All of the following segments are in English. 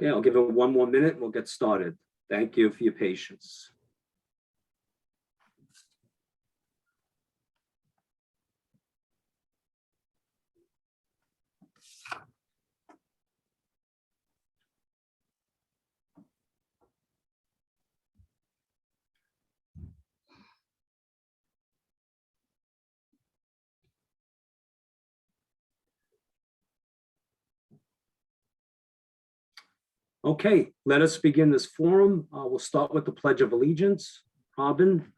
Okay, I'll give it one more minute and we'll get started. Thank you for your patience. Okay, let us begin this forum. We'll start with the Pledge of Allegiance. Robin.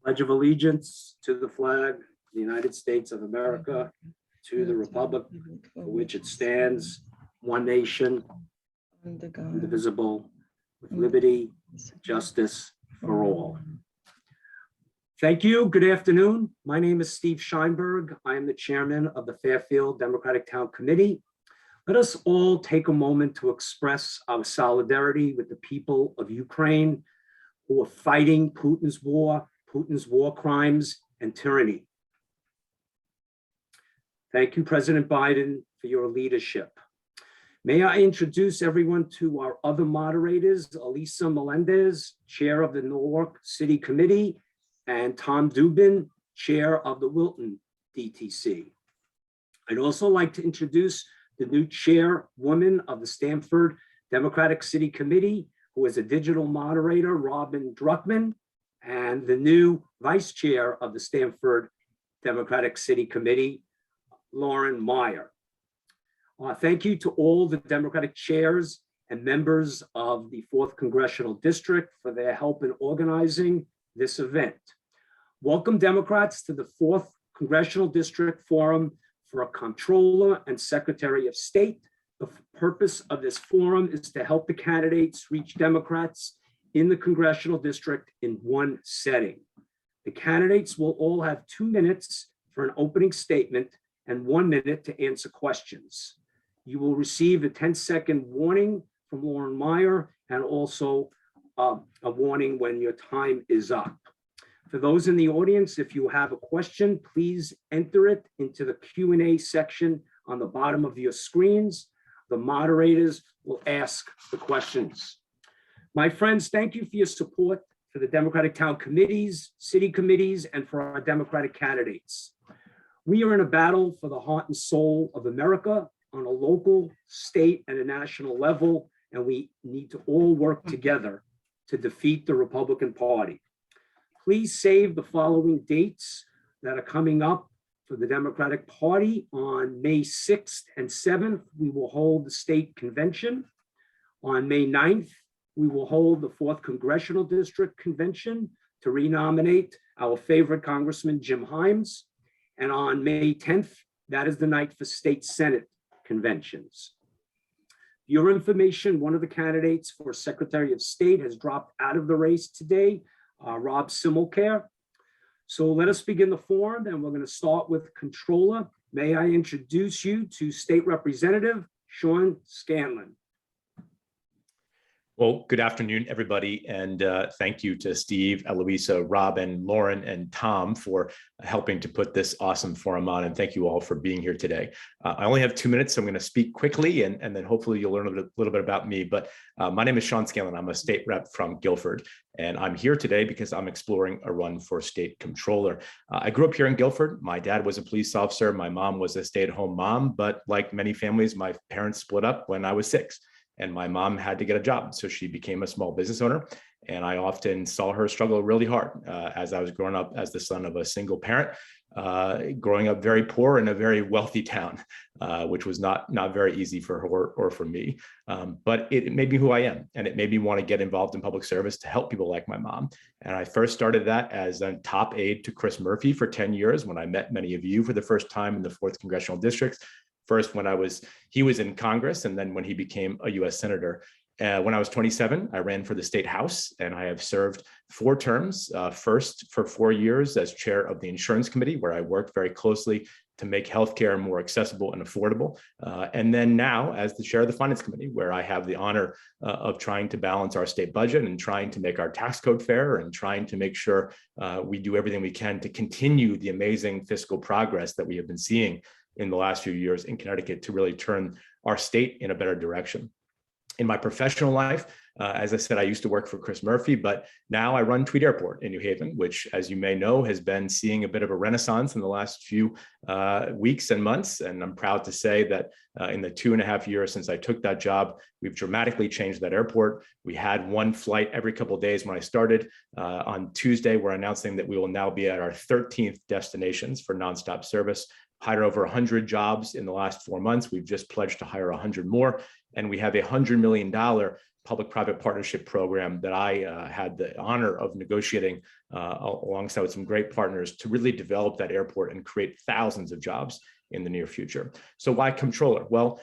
Pledge of Allegiance to the flag of the United States of America, to the republic for which it stands, one nation, indivisible, with liberty, justice for all. Thank you. Good afternoon. My name is Steve Scheinberg. I am the chairman of the Fairfield Democratic Town Committee. Let us all take a moment to express our solidarity with the people of Ukraine who are fighting Putin's war crimes and tyranny. Thank you, President Biden, for your leadership. May I introduce everyone to our other moderators, Elisa Melendez, Chair of the Newark City Committee, and Tom Dubin, Chair of the Wilton DTC. I'd also like to introduce the new chairwoman of the Stamford Democratic City Committee, who is a digital moderator, Robin Druckman, and the new vice chair of the Stamford Democratic City Committee, Lauren Meyer. Thank you to all the Democratic chairs and members of the 4th Congressional District for their help in organizing this event. Welcome, Democrats, to the 4th Congressional District Forum for a Comptroller and Secretary of State. The purpose of this forum is to help the candidates reach Democrats in the Congressional District in one setting. The candidates will all have 2 minutes for an opening statement and 1 minute to answer questions. You will receive a 10-second warning from Lauren Meyer and also a warning when your time is up. For those in the audience, if you have a question, please enter it into the Q&A section on the bottom of your screens. The moderators will ask the questions. My friends, thank you for your support for the Democratic Town Committees, City Committees, and for our Democratic candidates. We are in a battle for the heart and soul of America on a local, state, and a national level, and we need to all work together to defeat the Republican Party. Please save the following dates that are coming up for the Democratic Party. On May 6th and 7th, we will hold the state convention. On May 9th, we will hold the 4th Congressional District Convention to renominate our favorite Congressman Jim Himes. And on May 10th, that is the night for state Senate conventions. For your information, one of the candidates for Secretary of State has dropped out of the race today, Rob Simulcare. So let us begin the forum, and we're going to start with Controller. May I introduce you to State Representative Sean Scanlon. Well, good afternoon, everybody, and thank you to Steve, Eloisa, Robin, Lauren, and Tom for helping to put this awesome forum on, and thank you all for being here today. I only have 2 minutes, so I'm going to speak quickly, and then hopefully you'll learn a little bit about me, but my name is Sean Scanlon. I'm a state rep from Guilford, and I'm here today because I'm exploring a run for state controller. I grew up here in Guilford. My dad was a police officer. My mom was a stay-at-home mom, but like many families, my parents split up when I was 6. And my mom had to get a job, so she became a small business owner. And I often saw her struggle really hard as I was growing up as the son of a single parent, growing up very poor in a very wealthy town, which was not very easy for her or for me. But it made me who I am, and it made me want to get involved in public service to help people like my mom. And I first started that as a top aide to Chris Murphy for 10 years when I met many of you for the first time in the 4th Congressional District. First, when he was in Congress, and then when he became a U.S. Senator. When I was 27, I ran for the State House, and I have served 4 terms, first for 4 years as chair of the Insurance Committee, where I worked very closely to make healthcare more accessible and affordable. And then now as the chair of the Finance Committee, where I have the honor of trying to balance our state budget and trying to make our tax code fair and trying to make sure we do everything we can to continue the amazing fiscal progress that we have been seeing in the last few years in Connecticut to really turn our state in a better direction. In my professional life, as I said, I used to work for Chris Murphy, but now I run Tweed Airport in New Haven, which, as you may know, has been seeing a bit of a renaissance in the last few weeks and months. And I'm proud to say that in the 2.5 years since I took that job, we've dramatically changed that airport. We had one flight every couple of days when I started. On Tuesday, we're announcing that we will now be at our 13th destinations for nonstop service. Hired over 100 jobs in the last 4 months. We've just pledged to hire 100 more. And we have a $100 million public-private partnership program that I had the honor of negotiating alongside with some great partners to really develop that airport and create thousands of jobs in the near future. So why comptroller? Well,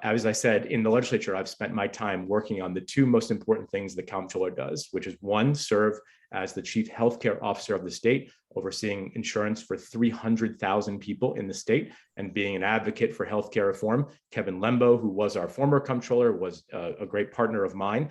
as I said, in the legislature, I've spent my time working on the two most important things the comptroller does, which is one, serve as the chief healthcare officer of the state, overseeing insurance for 300,000 people in the state and being an advocate for healthcare reform. Kevin Lembo, who was our former comptroller, was a great partner of mine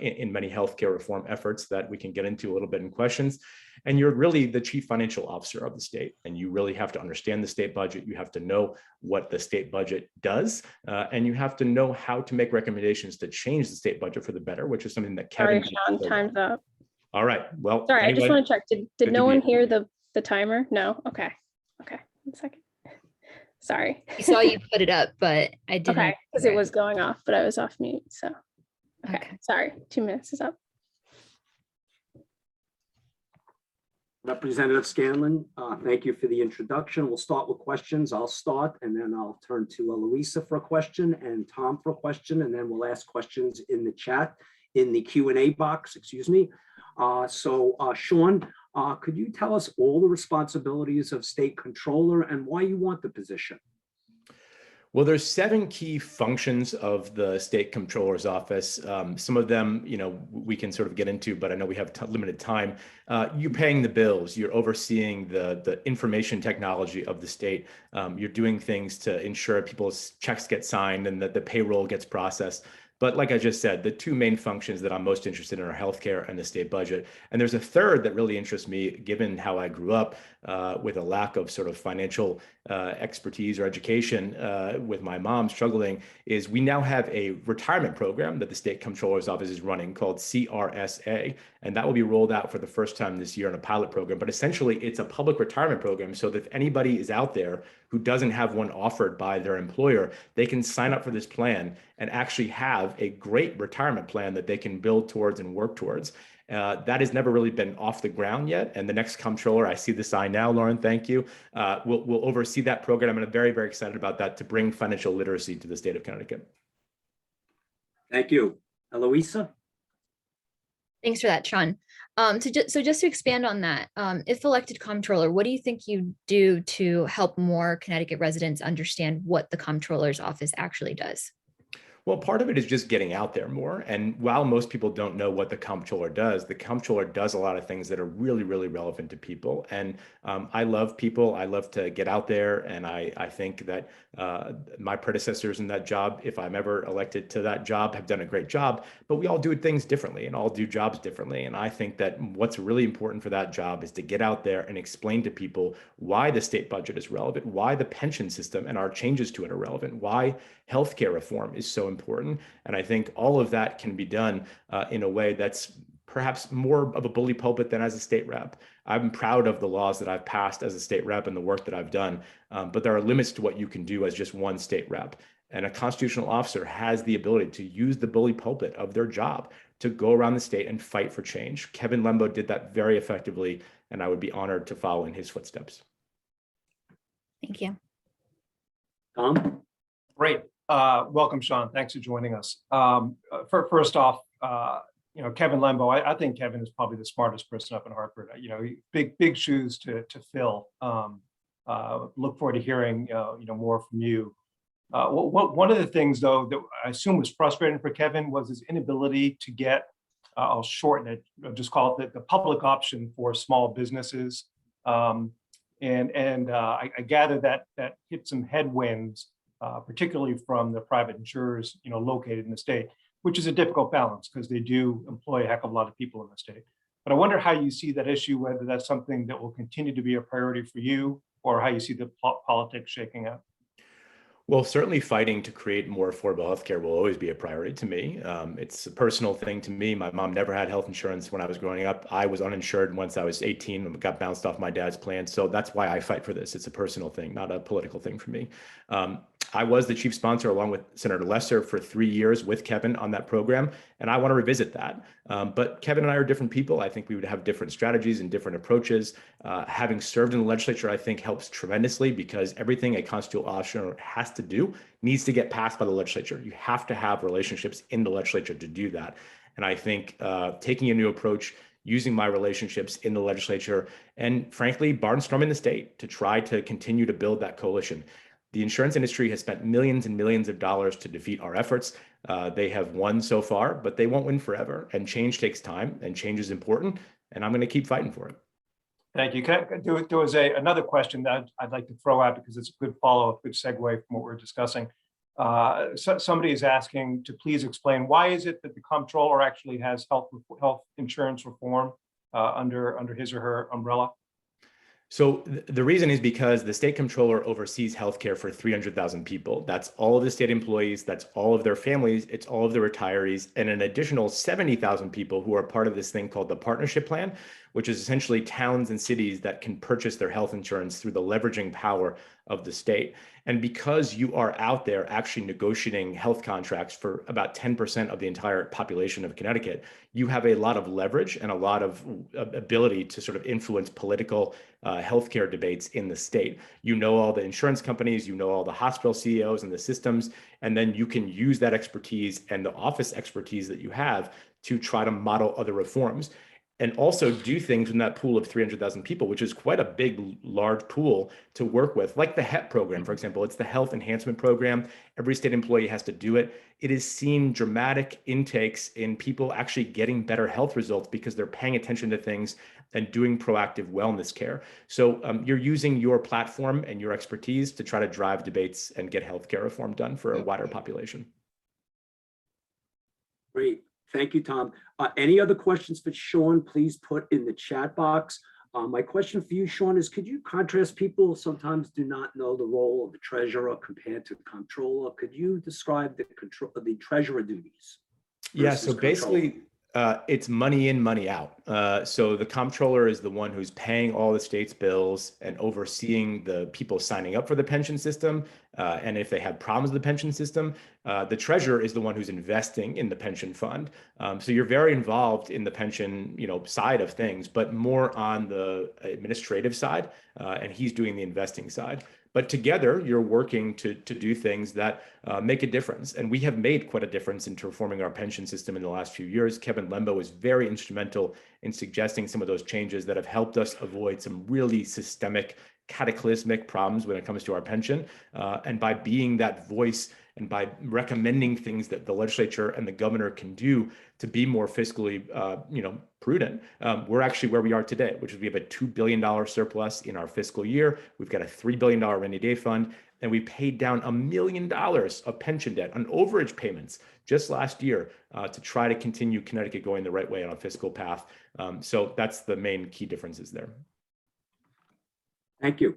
in many healthcare reform efforts that we can get into a little bit in questions. And you're really the chief financial officer of the state. And you really have to understand the state budget. You have to know what the state budget does. And you have to know how to make recommendations to change the state budget for the better, which is something that Kevin— Sorry, Sean, time's up. All right. Well, Sorry, anyway, I just want to check. Did good no to one be hear the timer? No? Okay. Okay. 1 second. Sorry. I saw you put it up, but I didn't. Okay, because it was going off, but I was off mute. So, okay. Sorry, 2 minutes is up. Representative Scanlon, thank you for the introduction. We'll start with questions. I'll start, and then I'll turn to Eloisa for a question and Tom for a question, and then we'll ask questions in the chat, in the Q&A box, excuse me. Sean, could you tell us all the responsibilities of state controller and why you want the position? Well, there's 7 key functions of the state comptroller's office. Some of them, we can sort of get into, but I know we have limited time. You're paying the bills. You're overseeing the information technology of the state. You're doing things to ensure people's checks get signed and that the payroll gets processed. But like I just said, the 2 main functions that I'm most interested in are healthcare and the state budget. And there's a third that really interests me, given how I grew up with a lack of sort of financial expertise or education with my mom struggling, is we now have a retirement program that the state comptroller's office is running called CRSA. And that will be rolled out for the first time this year in a pilot program. But essentially, it's a public retirement program so that if anybody is out there who doesn't have one offered by their employer, they can sign up for this plan and actually have a great retirement plan that they can build towards and work towards. That has never really been off the ground yet. And the next comptroller, I see the sign now, Lauren, thank you, will oversee that program. And I'm very, very excited about that to bring financial literacy to the state of Connecticut. Thank you. Eloisa? Thanks for that, Sean. So just to expand on that, if elected comptroller, what do you think you do to help more Connecticut residents understand what the comptroller's office actually does? Well, part of it is just getting out there more. And while most people don't know what the comptroller does, the comptroller does a lot of things that are really, really relevant to people. And I love people. I love to get out there. And I think that my predecessors in that job, if I'm ever elected to that job, have done a great job. But we all do things differently and all do jobs differently. And I think that what's really important for that job is to get out there and explain to people why the state budget is relevant, why the pension system and our changes to it are relevant, why healthcare reform is so important. And I think all of that can be done in a way that's perhaps more of a bully pulpit than as a state rep. I'm proud of the laws that I've passed as a state rep and the work that I've done, but there are limits to what you can do as just one state rep. And a constitutional officer has the ability to use the bully pulpit of their job to go around the state and fight for change. Kevin Lembo did that very effectively, and I would be honored to follow in his footsteps. Thank you. Tom? Great. Welcome, Sean. Thanks for joining us. First off, Kevin Lembo, I think Kevin is probably the smartest person up in Hartford. Big shoes to fill. Look forward to hearing more from you. One of the things, though, that I assume was frustrating for Kevin was his inability to get, I'll shorten it, just call it the public option for small businesses. I gather that hit some headwinds, particularly from the private insurers, located in the state, which is a difficult balance because they do employ a heck of a lot of people in the state. But I wonder how you see that issue, whether that's something that will continue to be a priority for you or how you see the politics shaking out. Well, certainly fighting to create more affordable healthcare will always be a priority to me. It's a personal thing to me. My mom never had health insurance when I was growing up. I was uninsured once I was 18 and got bounced off my dad's plan. So that's why I fight for this. It's a personal thing, not a political thing for me. I was the chief sponsor along with Senator Lesser for 3 years with Kevin on that program, and I want to revisit that. But Kevin and I are different people. I think we would have different strategies and different approaches. Having served in the legislature, I think helps tremendously because everything a constitutional officer has to do needs to get passed by the legislature. You have to have relationships in the legislature to do that. And I think taking a new approach, using my relationships in the legislature, and frankly, barnstorming the state to try to continue to build that coalition. The insurance industry has spent millions and millions of dollars to defeat our efforts. They have won so far, but they won't win forever. And change takes time, and change is important. And I'm going to keep fighting for it. Thank you. There was another question that I'd like to throw out because it's a good follow-up, good segue from what we're discussing. Somebody is asking to please explain why is it that the comptroller actually has health insurance reform under his or her umbrella? So the reason is because the state comptroller oversees healthcare for 300,000 people. That's all of the state employees, that's all of their families, it's all of the retirees, and an additional 70,000 people who are part of this thing called the partnership plan, which is essentially towns and cities that can purchase their health insurance through the leveraging power of the state. And because you are out there actually negotiating health contracts for about 10% of the entire population of Connecticut, you have a lot of leverage and a lot of ability to sort of influence political healthcare debates in the state. You know all the insurance companies, you know all the hospital CEOs and the systems, and then you can use that expertise and the office expertise that you have to try to model other reforms. And also do things in that pool of 300,000 people, which is quite a big, large pool to work with, like the HEP program, for example. It's the Health Enhancement Program. Every state employee has to do it. It has seen dramatic intakes in people actually getting better health results because they're paying attention to things and doing proactive wellness care. So you're using your platform and your expertise to try to drive debates and get healthcare reform done for a wider population. Great. Thank you, Tom. Any other questions for Sean, please put in the chat box. My question for you, Sean, is could you contrast people sometimes do not know the role of the treasurer compared to the comptroller? Could you describe the treasurer duties? Yeah, so basically, it's money in, money out. So the comptroller is the one who's paying all the state's bills and overseeing the people signing up for the pension system. And if they have problems with the pension system, the treasurer is the one who's investing in the pension fund. So you're very involved in the pension, side of things, but more on the administrative side, and he's doing the investing side. But together, you're working to do things that make a difference. And we have made quite a difference in reforming our pension system in the last few years. Kevin Lembo was very instrumental in suggesting some of those changes that have helped us avoid some really systemic, cataclysmic problems when it comes to our pension. And by being that voice and by recommending things that the legislature and the governor can do to be more fiscally, prudent, we're actually where we are today, which is we have a $2 billion surplus in our fiscal year. We've got a $3 billion rainy day fund, and we paid down $1 million of pension debt on overage payments just last year to try to continue Connecticut going the right way on a fiscal path. So that's the main key differences there. Thank you.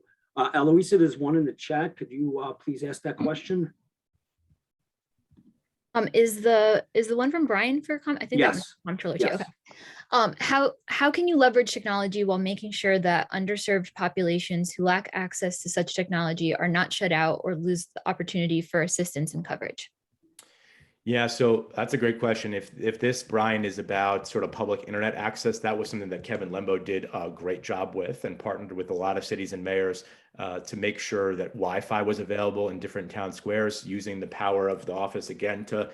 Eloisa, there's one in the chat. Could you please ask that question? Is the one from Brian for comment? I think that was comptroller too. Yes. Okay. How can you leverage technology while making sure that underserved populations who lack access to such technology are not shut out or lose the opportunity for assistance and coverage? Yeah, so that's a great question. If this, Brian, is about sort of public internet access, that was something that Kevin Lembo did a great job with and partnered with a lot of cities and mayors to make sure that Wi-Fi was available in different town squares, using the power of the office again to,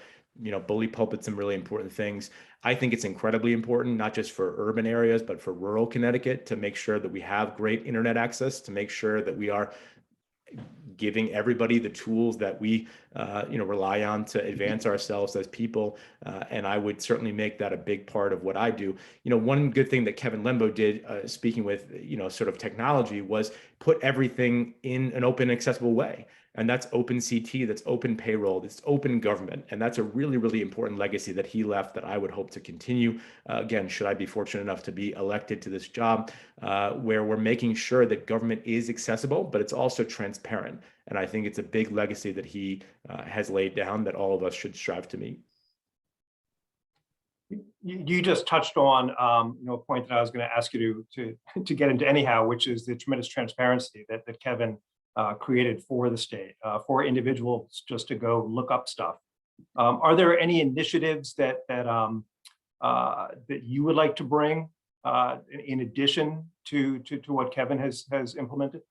bully pulpit some really important things. I think it's incredibly important, not just for urban areas, but for rural Connecticut to make sure that we have great internet access, to make sure that we are giving everybody the tools that we rely on to advance ourselves as people. And I would certainly make that a big part of what I do. One good thing that Kevin Lembo did, speaking with, sort of technology, was put everything in an open, accessible way. And that's open CT, that's open payroll, that's open government. And that's a really, really important legacy that he left that I would hope to continue. Again, should I be fortunate enough to be elected to this job, where we're making sure that government is accessible, but it's also transparent. And I think it's a big legacy that he has laid down that all of us should strive to meet. You just touched on a point that I was going to ask you to get into anyhow, which is the tremendous transparency that Kevin created for the state, for individuals just to go look up stuff. Are there any initiatives that you would like to bring in addition to what Kevin has implemented?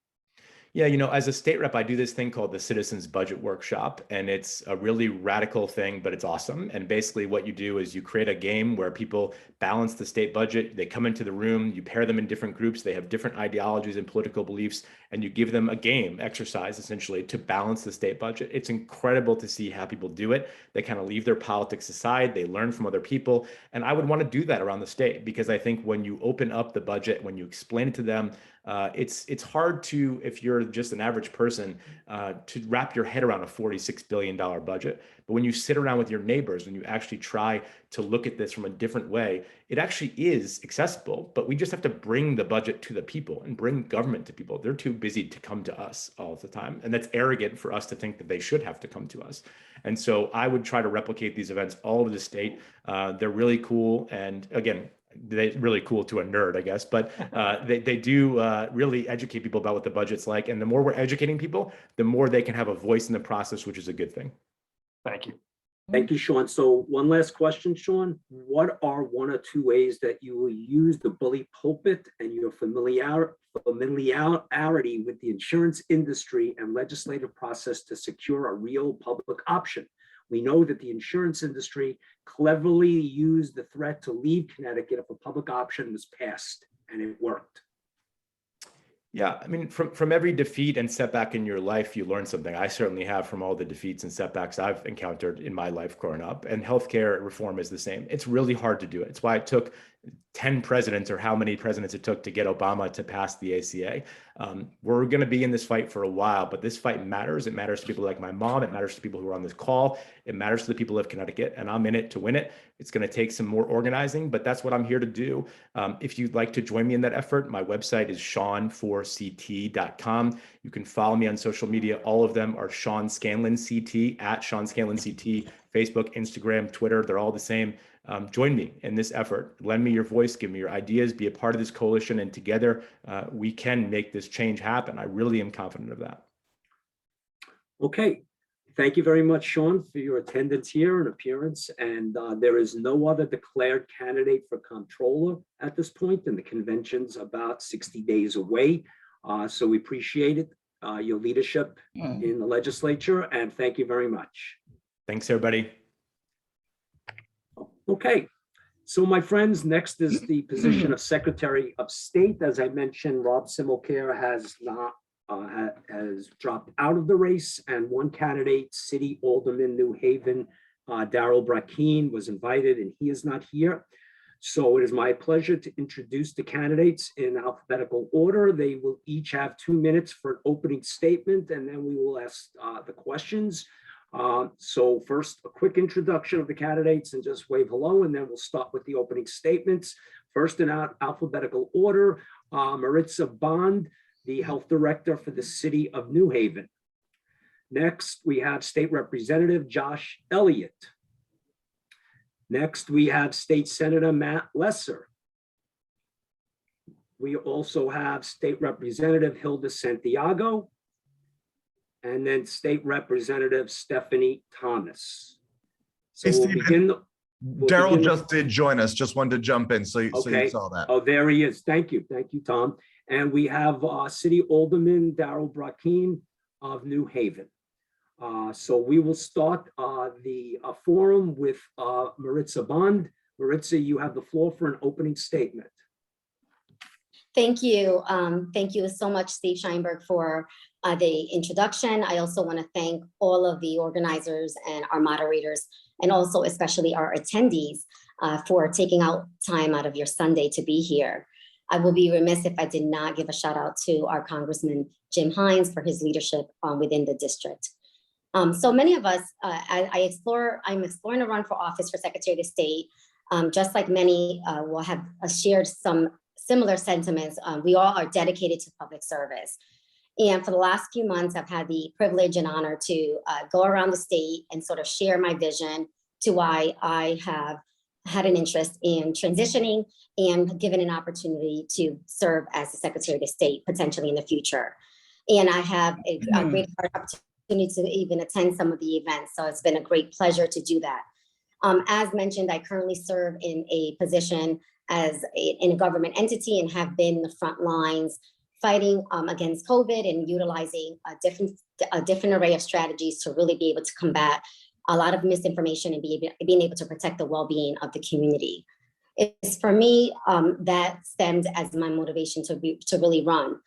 Yeah, as a state rep, I do this thing called the Citizens Budget Workshop, and it's a really radical thing, but it's awesome. And basically what you do is you create a game where people balance the state budget. They come into the room, you pair them in different groups. They have different ideologies and political beliefs, and you give them a game exercise essentially to balance the state budget. It's incredible to see how people do it. They kind of leave their politics aside. They learn from other people. And I would want to do that around the state, because I think when you open up the budget, when you explain it to them, it's hard to, if you're just an average person, to wrap your head around a $46 billion budget. But when you sit around with your neighbors, when you actually try to look at this from a different way, it actually is accessible. But we just have to bring the budget to the people and bring government to people. They're too busy to come to us all the time. And that's arrogant for us to think that they should have to come to us. And so I would try to replicate these events all over the state. They're really cool. And again, they're really cool to a nerd, I guess, but they do really educate people about what the budget's like. And the more we're educating people, the more they can have a voice in the process, which is a good thing. Thank you. Thank you, Sean. So one last question, Sean. What are one or two ways that you will use the bully pulpit and your familiarity with the insurance industry and legislative process to secure a real public option? We know that the insurance industry cleverly used the threat to leave Connecticut if a public option was passed, and it worked. Yeah, I mean, from every defeat and setback in your life, you learn something. I certainly have from all the defeats and setbacks I've encountered in my life growing up. And healthcare reform is the same. It's really hard to do it. It's why it took 10 presidents, or how many presidents it took to get Obama to pass the ACA. We're going to be in this fight for a while, but this fight matters. It matters to people like my mom. It matters to people who are on this call. It matters to the people of Connecticut, and I'm in it to win it. It's going to take some more organizing, but that's what I'm here to do. If you'd like to join me in that effort, my website is sean4ct.com. You can follow me on social media. All of them are Sean Scanlon CT, at Sean Scanlon CT, Facebook, Instagram, Twitter. They're all the same. Join me in this effort. Lend me your voice, give me your ideas, be a part of this coalition, and together we can make this change happen. I really am confident of that. Okay. Thank you very much, Sean, for your attendance here and appearance. And there is no other declared candidate for comptroller at this point, and the convention's about 60 days away. So we appreciate it, your leadership in the legislature, and thank you very much. Thanks, everybody. Okay, so my friends, next is the position of Secretary of State. As I mentioned, Rob Simulcare has dropped out of the race, and one candidate, City Alderman New Haven, Darrell Brackeen, was invited, and he is not here. So it is my pleasure to introduce the candidates in alphabetical order. They will each have 2 minutes for an opening statement, and then we will ask the questions. So first, a quick introduction of the candidates and just wave hello, and then we'll start with the opening statements. First in alphabetical order, Maritza Bond, the Health Director for the City of New Haven. Next, we have State Representative Josh Elliott. Next, we have State Senator Matt Lesser. We also have State Representative Hilda Santiago, and then State Representative Stephanie Thomas. So Hey, we'll Steve, begin. Daryl just did join us. Just wanted to jump in, so you saw that. Oh, there he is. Thank you, Tom. And we have City Alderman Darrell Brackeen of New Haven. So we will start the forum with Maritza Bond. Maritza, you have the floor for an opening statement. Thank you. Thank you so much, Steve Scheinberg, for the introduction. I also want to thank all of the organizers and our moderators, and also especially our attendees for taking out time out of your Sunday to be here. I will be remiss if I did not give a shout out to our Congressman Jim Hines for his leadership within the district. So many of us, I'm exploring to run for office for Secretary of State. Just like many will have shared some similar sentiments, we all are dedicated to public service. And for the last few months, I've had the privilege and honor to go around the state and sort of share my vision to why I have had an interest in transitioning and given an opportunity to serve as the Secretary of State potentially in the future. And I have a great opportunity to even attend some of the events. So it's been a great pleasure to do that. As mentioned, I currently serve in a position in a government entity and have been in the front lines fighting against COVID and utilizing a different array of strategies to really be able to combat a lot of misinformation and being able to protect the well-being of the community. It's for me that stemmed as my motivation to really run.